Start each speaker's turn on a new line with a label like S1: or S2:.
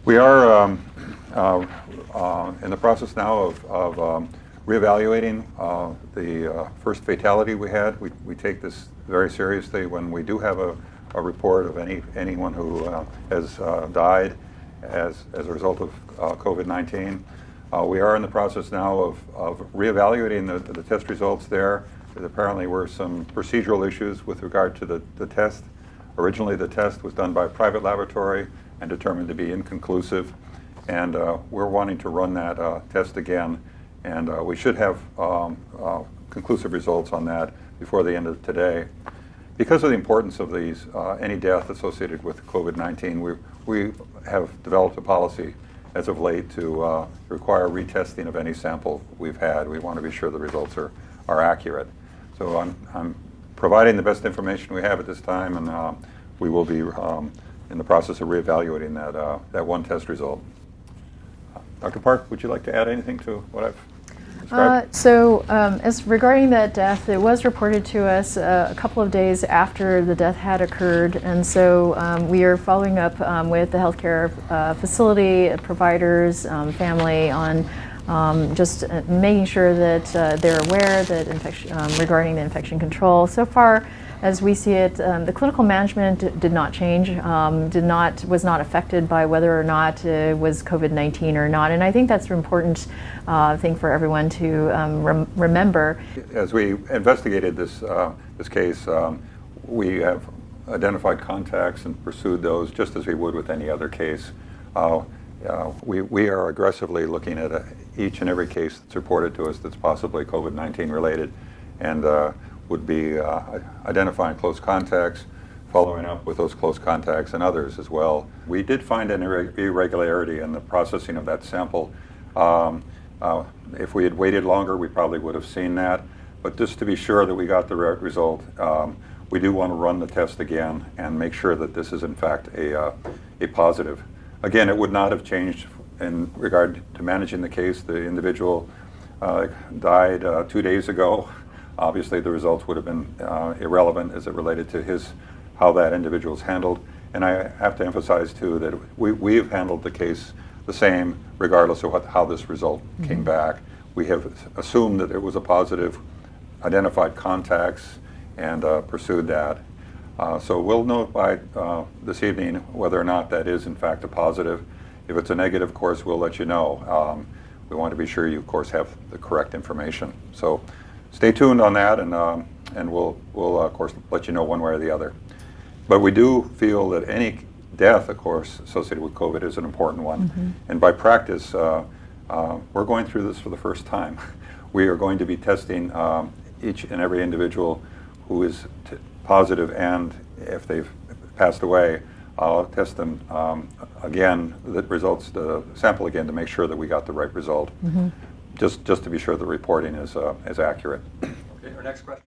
S1: We are in the process now of reevaluating the first fatality we had. We take this very seriously when we do have a report of anyone who has died as a result of COVID-19. We are in the process now of reevaluating the test results there. There apparently were some procedural issues with regard to the test. Originally, the test was done by a private laboratory and determined to be inconclusive. And we're wanting to run that test again. And we should have conclusive results on that before the end of today. Because of the importance of these, any death associated with COVID-19, we have developed a policy as of late to require retesting of any sample we've had. We want to be sure the results are accurate. So I'm providing the best information we have at this time, and we will be in the process of reevaluating that one test result. Dr. Park, would you like to add anything to what I've described?
S2: As regarding that death, it was reported to us a couple of days after the death had occurred, and so we are following up with the healthcare facility providers, family on just making sure that they're aware that regarding the infection control. So far, as we see it, the clinical management did not change, was not affected by whether or not it was COVID-19 or not, and I think that's an important thing for everyone to remember.
S1: As we investigated this case, we have identified contacts and pursued those just as we would with any other case. We are aggressively looking at each and every case that's reported to us that's possibly COVID-19 related, and would be identifying close contacts, following up with those close contacts and others as well. We did find an irregularity in the processing of that sample. If we had waited longer, we probably would have seen that. But just to be sure that we got the right result, we do want to run the test again and make sure that this is in fact a positive. Again, it would not have changed in regard to managing the case. The individual died 2 days ago. Obviously, the results would have been irrelevant as it related to how that individual is handled. And I have to emphasize, too, that we've handled the case the same regardless of how this result came back. We have assumed that it was a positive, identified contacts, and pursued that. So we'll know by this evening whether or not that is, in fact, a positive. If it's a negative, of course, we'll let you know. We want to be sure you, of course, have the correct information. So stay tuned on that, and we'll of course let you know one way or the other. But we do feel that any death, of course, associated with COVID is an important one. And by practice, we're going through this for the first time. We are going to be testing each and every individual who is positive, and if they've passed away, I'll test them again, the sample again, to make sure that we got the right result. Just to be sure the reporting is accurate.
S3: Okay, our next question.